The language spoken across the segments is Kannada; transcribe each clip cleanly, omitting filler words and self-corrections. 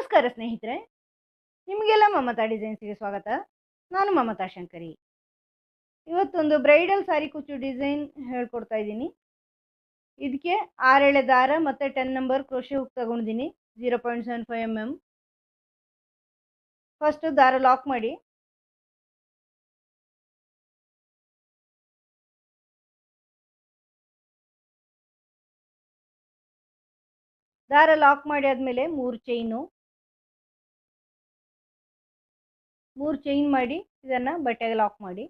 ನಮಸ್ಕಾರ ಸ್ನೇಹಿತರೆ, ನಿಮಗೆಲ್ಲ ಮಮತಾ ಡಿಸೈನ್ಸ್ಗೆ ಸ್ವಾಗತ. ನಾನು ಮಮತಾ ಶಂಕರಿ. ಇವತ್ತೊಂದು ಬ್ರೈಡಲ್ ಸಾರಿ ಕುಚ್ಚು ಡಿಸೈನ್ ಹೇಳ್ಕೊಡ್ತಾ ಇದ್ದೀನಿ. ಇದಕ್ಕೆ 6 ಎಳೆ ದಾರ ಮತ್ತು 10 ನಂಬರ್ ಕ್ರೋಶೆ ಹುಕ್ ತಗೊಂಡಿದ್ದೀನಿ. 0.75 mm. ಫಸ್ಟ್ ದಾರ ಲಾಕ್ ಮಾಡಿ. ದಾರ ಲಾಕ್ ಮಾಡಿ ಆದಮೇಲೆ 3 ಚೈನ್ ಮಾಡಿ ಇದನ್ನು ಬಟ್ಟೆಗೆ ಲಾಕ್ ಮಾಡಿ.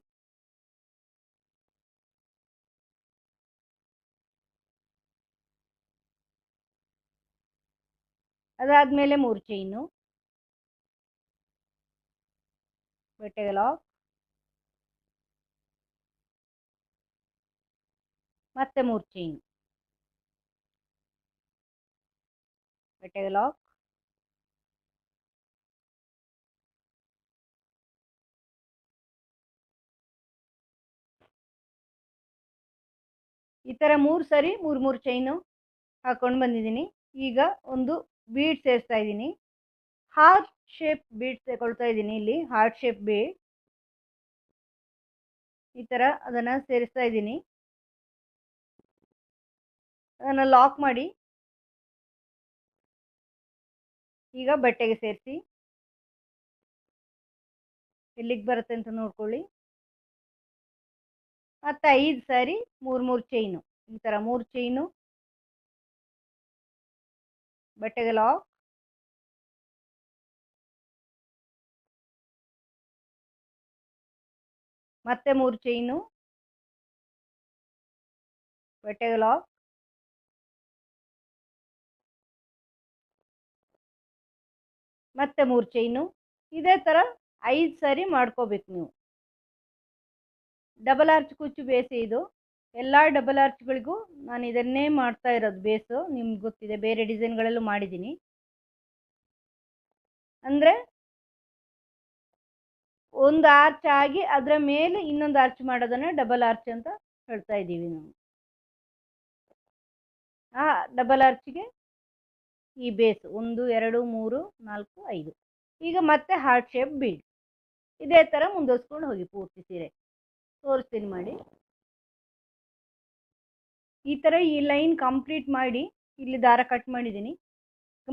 ಅದಾದಮೇಲೆ 3 ಚೈನು, ಬಟ್ಟೆಗೆ ಲಾಕ್, ಮತ್ತೆ 3 ಚೈನು, ಬಟ್ಟೆಗೆ ಲಾಕ್, ಈ ಥರ 3 ಸರಿ 3 ಚೈನು ಹಾಕೊಂಡು ಬಂದಿದ್ದೀನಿ. ಈಗ ಒಂದು ಬೀಡ್ ಸೇರಿಸ್ತಾ ಇದ್ದೀನಿ. ಹಾರ್ಟ್ ಶೇಪ್ ಬೀಡ್ ತಗೊಳ್ತಾ ಇದ್ದೀನಿ. ಇಲ್ಲಿ ಹಾರ್ಟ್ ಶೇಪ್ ಬೀಡ್ ಈ ಥರ ಅದನ್ನು ಸೇರಿಸ್ತಾ ಇದ್ದೀನಿ. ಅದನ್ನು ಲಾಕ್ ಮಾಡಿ ಈಗ ಬಟ್ಟೆಗೆ ಸೇರಿಸಿ ಎಲ್ಲಿಗೆ ಬರುತ್ತೆ ಅಂತ ನೋಡ್ಕೊಳ್ಳಿ. ಮತ್ತು 5 ಸಾರಿ 3 ಚೈನು, ಈ ಥರ 3 ಚೈನು, ಬಟ್ಟೆಗೆ ಲಾಕ್, ಮತ್ತೆ 3 ಚೈನು, ಬಟ್ಟೆಗೆ ಲಾಕ್, ಮತ್ತೆ 3 ಚೈನು. ಇದೇ ಥರ 5 ಸಾರಿ ಮಾಡ್ಕೋಬೇಕು ನೀವು. ಡಬಲ್ ಆರ್ಚ್ ಕುಚ್ಚು ಬೇಸೆ ಇದು. ಎಲ್ಲ ಡಬಲ್ ಆರ್ಚ್ಗಳಿಗೂ ನಾನು ಇದನ್ನೇ ಮಾಡ್ತಾ ಇರೋದು ಬೇಸು. ನಿಮ್ಗೆ ಗೊತ್ತಿದೆ, ಬೇರೆ ಡಿಸೈನ್ಗಳಲ್ಲೂ ಮಾಡಿದ್ದೀನಿ. ಅಂದರೆ ಒಂದು ಆರ್ಚ್ ಆಗಿ ಅದರ ಮೇಲೆ ಇನ್ನೊಂದು ಆರ್ಚ್ ಮಾಡೋದನ್ನು ಡಬಲ್ ಆರ್ಚ್ ಅಂತ ಹೇಳ್ತಾ ಇದ್ದೀವಿ ನಾವು. ಆ ಡಬಲ್ ಆರ್ಚ್ಗೆ ಈ ಬೇಸ್ 1 2 3 4 5. ಈಗ ಮತ್ತೆ ಹಾರ್ಟ್ ಶೇಪ್ ಬೀಡ್ ಇದೇ ಥರ ಮುಂದುವರ್ಸ್ಕೊಂಡು ಹೋಗಿ ಪೂರ್ತಿ ಸೀರೆ ತೋರಿಸ್ತೀನಿ ಮಾಡಿ. ಈ ಥರ ಈ ಲೈನ್ ಕಂಪ್ಲೀಟ್ ಮಾಡಿ ಇಲ್ಲಿ ದಾರ ಕಟ್ ಮಾಡಿದ್ದೀನಿ.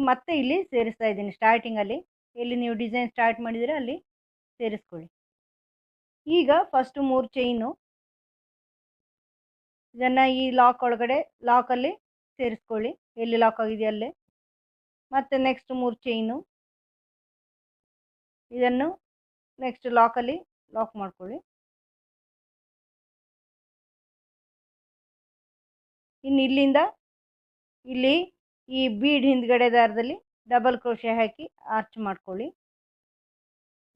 ಮತ್ತೆ ಇಲ್ಲಿ ಸೇರಿಸ್ತಾ ಇದ್ದೀನಿ. ಸ್ಟಾರ್ಟಿಂಗಲ್ಲಿ ಎಲ್ಲಿ ನೀವು ಡಿಸೈನ್ ಸ್ಟಾರ್ಟ್ ಮಾಡಿದರೆ ಅಲ್ಲಿ ಸೇರಿಸ್ಕೊಳ್ಳಿ. ಈಗ ಫಸ್ಟು 3 ಚೈನು, ಇದನ್ನು ಈ ಲಾಕ್ ಒಳಗಡೆ ಲಾಕಲ್ಲಿ ಸೇರಿಸ್ಕೊಳ್ಳಿ, ಎಲ್ಲಿ ಲಾಕ್ ಆಗಿದೆಯೋ ಅಲ್ಲೇ. ಮತ್ತು ನೆಕ್ಸ್ಟ್ 3 ಚೈನು, ಇದನ್ನು ನೆಕ್ಸ್ಟ್ ಲಾಕಲ್ಲಿ ಲಾಕ್ ಮಾಡ್ಕೊಳ್ಳಿ. ಇನ್ನು ಇಲ್ಲಿಂದ ಇಲ್ಲಿ ಈ ಬೀಡ್ ಹಿಂದ್ಗಡೆ ದಾರದಲ್ಲಿ ಡಬಲ್ ಕ್ರೋಶೆ ಹಾಕಿ ಆರ್ಚ್ ಮಾಡ್ಕೊಳ್ಳಿ.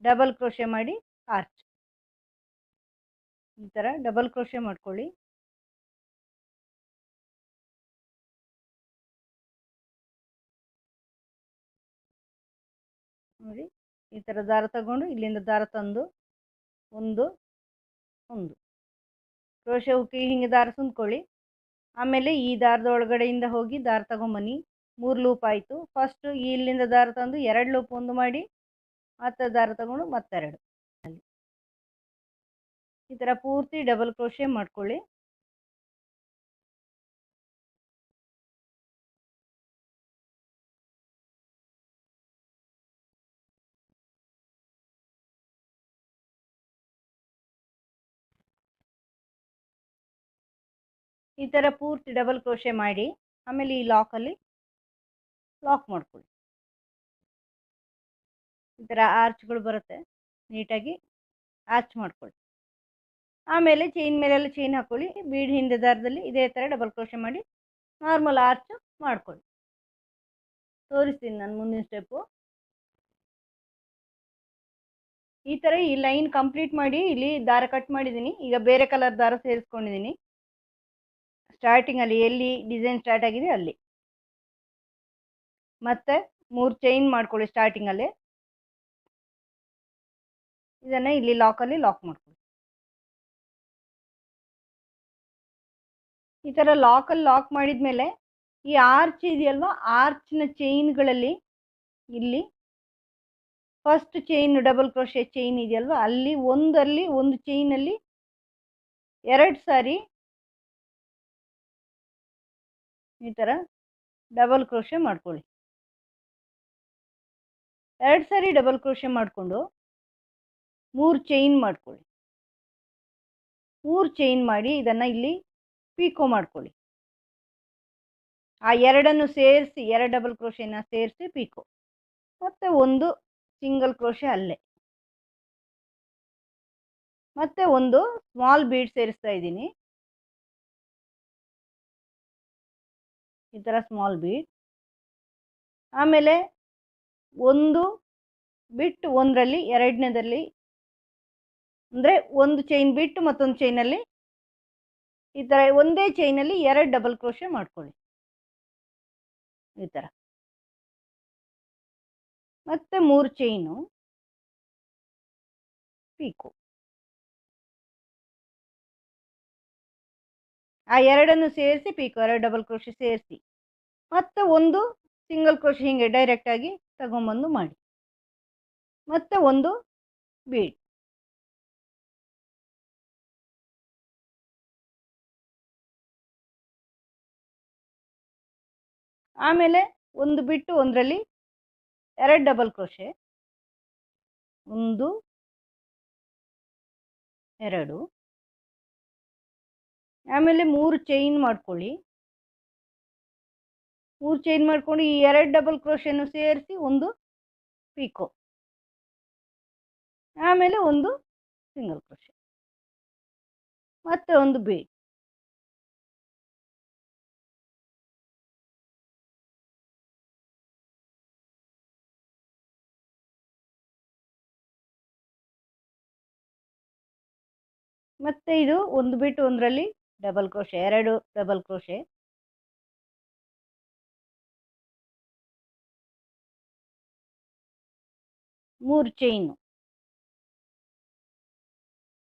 ಡಬಲ್ ಕ್ರೋಶೆ ಮಾಡಿ ಆರ್ಚ್, ಈ ಥರ ಡಬಲ್ ಕ್ರೋಶೆ ಮಾಡ್ಕೊಳ್ಳಿ. ನೋಡಿ, ಈ ಥರ ದಾರ ತಗೊಂಡು ಇಲ್ಲಿಂದ ದಾರ ತಂದು ಒಂದು ಕ್ರೋಶೆ ಹುಕ್ಕಿ ಹಿಂಗೆ ದಾರ ಸುಂದ್ಕೊಳ್ಳಿ. ಆಮೇಲೆ ಈ ದಾರದ ಒಳಗಡೆಯಿಂದ ಹೋಗಿ ದಾರ ತಗೊಂಬನ್ನಿ. 3 ಲೂಪ್ ಆಯಿತು. ಫಸ್ಟು ಇಲ್ಲಿಂದ ದಾರ ತಂದು 2 ಲೂಪ್ ಒಂದು ಮಾಡಿ ಮತ್ತೆ ದಾರ ತಗೊಂಡು ಮತ್ತೆರಡು, ಈ ಥರ ಪೂರ್ತಿ ಡಬಲ್ ಕ್ರೋಶೆ ಮಾಡ್ಕೊಳ್ಳಿ. ಈ ಥರ ಪೂರ್ತಿ ಡಬಲ್ ಕ್ರೋಶೆ ಮಾಡಿ ಆಮೇಲೆ ಈ ಲಾಕಲ್ಲಿ ಲಾಕ್ ಮಾಡ್ಕೊಳ್ಳಿ. ಈ ಥರ ಆರ್ಚ್ಗಳು ಬರುತ್ತೆ, ನೀಟಾಗಿ ಆರ್ಚ್ ಮಾಡ್ಕೊಳ್ಳಿ. ಆಮೇಲೆ ಚೈನ್ ಮೇಲೆಲ್ಲ ಚೈನ್ ಹಾಕ್ಕೊಳ್ಳಿ. ಬೀಡ್ ಹಿಂದೆ ದಾರದಲ್ಲಿ ಇದೇ ಥರ ಡಬಲ್ ಕ್ರೋಶೆ ಮಾಡಿ ನಾರ್ಮಲ್ ಆರ್ಚ್ ಮಾಡ್ಕೊಳ್ಳಿ. ತೋರಿಸ್ತೀನಿ ನಾನು ಮುಂದಿನ ಸ್ಟೆಪ್ಪು. ಈ ಥರ ಈ ಲೈನ್ ಕಂಪ್ಲೀಟ್ ಮಾಡಿ ಇಲ್ಲಿ ದಾರ ಕಟ್ ಮಾಡಿದ್ದೀನಿ. ಈಗ ಬೇರೆ ಕಲರ್ ದಾರ ಸೇರಿಸ್ಕೊಂಡಿದ್ದೀನಿ. ಸ್ಟಾರ್ಟಿಂಗಲ್ಲಿ ಎಲ್ಲಿ ಡಿಸೈನ್ ಸ್ಟಾರ್ಟ್ ಆಗಿದೆ ಅಲ್ಲಿ ಮತ್ತೆ 3 ಚೈನ್ ಮಾಡ್ಕೊಳ್ಳಿ ಸ್ಟಾರ್ಟಿಂಗಲ್ಲಿ. ಇದನ್ನು ಇಲ್ಲಿ ಲಾಕಲ್ಲಿ ಲಾಕ್ ಮಾಡ್ಕೊಳ್ಳಿ. ಈ ಥರ ಲಾಕಲ್ಲಿ ಲಾಕ್ ಮಾಡಿದ ಮೇಲೆ ಈ ಆರ್ಚ್ ಇದೆಯಲ್ವ, ಆರ್ಚ್ನ ಚೈನ್ಗಳಲ್ಲಿ ಇಲ್ಲಿ first chain double crochet chain ಇದೆಯಲ್ವ, ಅಲ್ಲಿ ಒಂದು ಚೈನಲ್ಲಿ 2 ಸಾರಿ ಈ ಥರ ಡಬಲ್ ಕ್ರೋಶೆ ಮಾಡ್ಕೊಳ್ಳಿ. 2 ಸಾರಿ ಡಬಲ್ ಕ್ರೋಶೆ ಮಾಡಿಕೊಂಡು 3 ಚೈನ್ ಮಾಡ್ಕೊಳ್ಳಿ. 3 ಚೈನ್ ಮಾಡಿ ಇದನ್ನು ಇಲ್ಲಿ ಪೀಕೋ ಮಾಡ್ಕೊಳ್ಳಿ. ಆ 2 ಸೇರಿಸಿ 2 ಡಬಲ್ ಕ್ರೋಶೆನ ಸೇರಿಸಿ ಪೀಕೋ, ಮತ್ತು ಒಂದು ಸಿಂಗಲ್ ಕ್ರೋಶೆ ಅಲ್ಲೇ, ಮತ್ತೆ ಒಂದು ಸ್ಮಾಲ್ ಬೀಡ್ ಸೇರಿಸ್ತಾ ಇದ್ದೀನಿ. ಈ ಥರ ಸ್ಮಾಲ್ ಬೀಡ್. ಆಮೇಲೆ ಒಂದು ಬಿಟ್ಟು ಒಂದರಲ್ಲಿ ಎರಡನೇದಲ್ಲಿ, ಅಂದರೆ ಒಂದು ಚೈನ್ ಬಿಟ್ಟು ಮತ್ತೊಂದು ಚೈನಲ್ಲಿ ಈ ಥರ ಒಂದೇ ಚೈನಲ್ಲಿ 2 ಡಬಲ್ ಕ್ರೋಶೆ ಮಾಡ್ಕೊಳ್ಳಿ ಈ ಥರ. ಮತ್ತೆ 3 ಚೈನು ಪೀಕೋ. ಆ 2 ಸೇರಿಸಿ ಪೀಕೋ, 2 ಡಬಲ್ ಕ್ರೋಶೆ ಸೇರಿಸಿ, ಮತ್ತೆ ಒಂದು ಸಿಂಗಲ್ ಕ್ರೋಶೆ ಹೀಗೆ ಡೈರೆಕ್ಟಾಗಿ ತಗೊಂಬಂದು ಮಾಡಿ, ಮತ್ತೆ ಒಂದು ಬೀಡ್. ಆಮೇಲೆ ಒಂದು ಬಿಟ್ಟು ಒಂದರಲ್ಲಿ 2 ಡಬಲ್ ಕ್ರೋಶೆ, 1 2, ಆಮೇಲೆ 3 ಚೈನ್ ಮಾಡ್ಕೊಳ್ಳಿ. 3 ಚೈನ್ ಮಾಡ್ಕೊಂಡು ಈ 2 ಡಬಲ್ ಕ್ರೋಶೆಯನ್ನು ಸೇರಿಸಿ ಒಂದು ಪೀಕೋ, ಆಮೇಲೆ ಒಂದು ಸಿಂಗಲ್ ಕ್ರೋಶೆ, ಮತ್ತೆ ಒಂದು ಬೀಡ್. ಮತ್ತೆ ಇದು ಒಂದು ಬಿಟ್ಟು ಒಂದರಲ್ಲಿ ಡಬಲ್ ಕ್ರೋಶೆ, 2 ಡಬಲ್ ಕ್ರೋಶೆ, ಮೂರು ಚೈನು,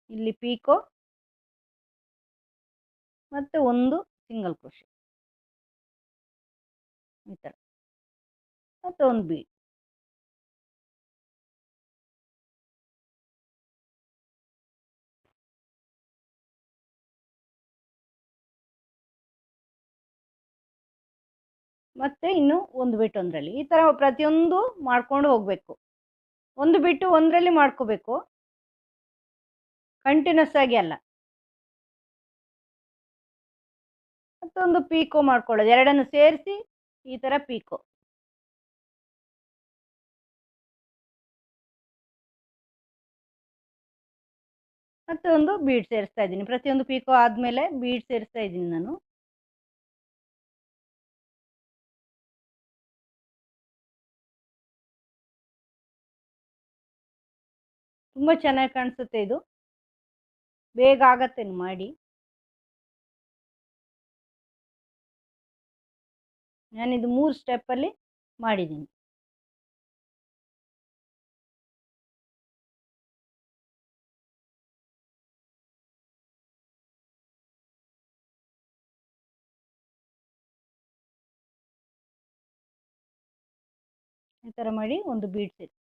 ಇಲ್ಲಿ ಪೀಕೋ, ಮತ್ತೆ ಒಂದು ಸಿಂಗಲ್ ಕ್ರೋಶೆ ಈ ಥರ, ಮತ್ತೆ ಒಂದು ಬೀಡ್. ಮತ್ತೆ ಇನ್ನು ಒಂದು ಬಿಟ್ಟು ಒಂದರಲ್ಲಿ ಈ ಥರ ಪ್ರತಿಯೊಂದು ಮಾಡ್ಕೊಂಡು ಹೋಗಬೇಕು. ಒಂದು ಬಿಟ್ಟು ಒಂದರಲ್ಲಿ ಮಾಡ್ಕೋಬೇಕು, ಕಂಟಿನ್ಯೂಸ್ ಆಗಿ ಅಲ್ಲ. ಮತ್ತೊಂದು ಪೀಕೋ ಮಾಡ್ಕೊಳ್ಳೋದು, 2 ಸೇರಿಸಿ ಈ ಥರ ಪೀಕೋ. ಮತ್ತೆ ಒಂದು ಬೀಡ್ ಸೇರಿಸ್ತಾ ಇದ್ದೀನಿ. ಪ್ರತಿಯೊಂದು ಪೀಕೋ ಆದಮೇಲೆ ಬೀಡ್ ಸೇರಿಸ್ತಾ ಇದ್ದೀನಿ ನಾನು. ತುಂಬ ಚೆನ್ನಾಗಿ ಕಾಣಿಸುತ್ತೆ ಇದು, ಬೇಗ ಆಗತ್ತೆ ಮಾಡಿ. ನಾನಿದು 3 ಸ್ಟೆಪ್ಪಲ್ಲಿ ಮಾಡಿದ್ದೀನಿ. ಈ ಥರ ಮಾಡಿ ಒಂದು ಬೀಡ್ ಸೇರಿಸಿ.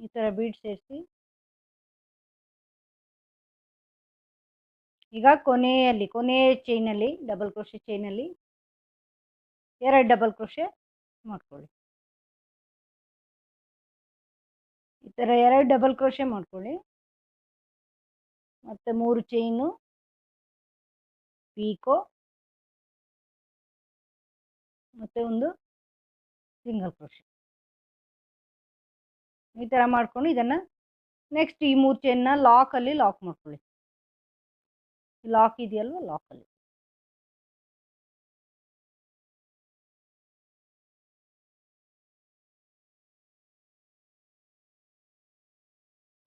ಈ ಥರ ಬೀಡ್ ಸೇರಿಸಿ ಈಗ ಕೊನೆಯ ಚೈನಲ್ಲಿ ಡಬಲ್ ಕ್ರೋಶೆ ಚೈನಲ್ಲಿ 2 ಡಬಲ್ ಕ್ರೋಶೆ ಮಾಡ್ಕೊಳ್ಳಿ. ಈ ಥರ 2 ಡಬಲ್ ಕ್ರೋಶೆ ಮಾಡ್ಕೊಳ್ಳಿ, ಮತ್ತೆ 3 ಚೈನು ಪೀಕೋ, ಮತ್ತೆ ಒಂದು ಸಿಂಗಲ್ ಕ್ರೋಶೆ. ಈ ಥರ ಮಾಡಿಕೊಂಡು ಇದನ್ನು ನೆಕ್ಸ್ಟ್ ಈ 3 ಚೈನ್ನ ಲಾಕಲ್ಲಿ ಲಾಕ್ ಮಾಡ್ಕೊಳ್ಳಿ. ಲಾಕ್ ಇದೆಯಲ್ವ, ಲಾಕಲ್ಲಿ.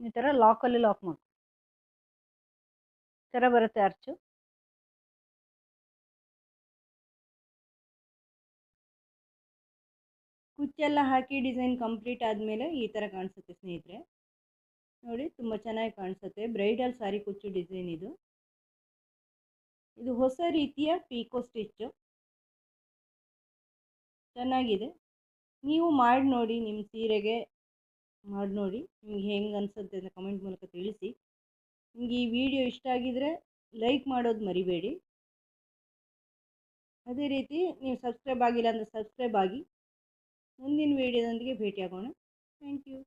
ಈ ಥರ ಲಾಕಲ್ಲಿ ಲಾಕ್ ಮಾಡಿ ಈ ಥರ ಬರುತ್ತೆ ಅರ್ಚು. ಕುಚ್ಚೆಲ್ಲ ಹಾಕಿ ಡಿಸೈನ್ ಕಂಪ್ಲೀಟ್ ಆದಮೇಲೆ ಈ ಥರ ಕಾಣಿಸುತ್ತೆ ಸ್ನೇಹಿತರೆ. ನೋಡಿ, ತುಂಬ ಚೆನ್ನಾಗಿ ಕಾಣಿಸುತ್ತೆ. ಬ್ರೈಡಲ್ ಸಾರಿ ಕುಚ್ಚು ಡಿಸೈನ್ ಇದು. ಇದು ಹೊಸ ರೀತಿಯ ಪೀಕೋ ಸ್ಟಿಚ್ಚು, ಚೆನ್ನಾಗಿದೆ. ನೀವು ಮಾಡಿ ನೋಡಿ, ನಿಮ್ಮ ಸೀರೆಗೆ ಮಾಡಿ ನೋಡಿ. ನಿಮ್ಗೆ ಹೆಂಗೆ ಅನಿಸುತ್ತೆ ಅಂತ ಕಮೆಂಟ್ ಮೂಲಕ ತಿಳಿಸಿ. ನಿಮಗೆ ಈ ವಿಡಿಯೋ ಇಷ್ಟ ಆಗಿದರೆ ಲೈಕ್ ಮಾಡೋದು ಮರಿಬೇಡಿ. ಅದೇ ರೀತಿ ನೀವು ಸಬ್ಸ್ಕ್ರೈಬ್ ಆಗಿಲ್ಲ ಅಂದರೆ ಸಬ್ಸ್ಕ್ರೈಬ್ ಆಗಿ. ಮುಂದಿನ ವಿಡಿಯೋದೊಂದಿಗೆ ಭೇಟಿಯಾಗೋಣ. Thank you.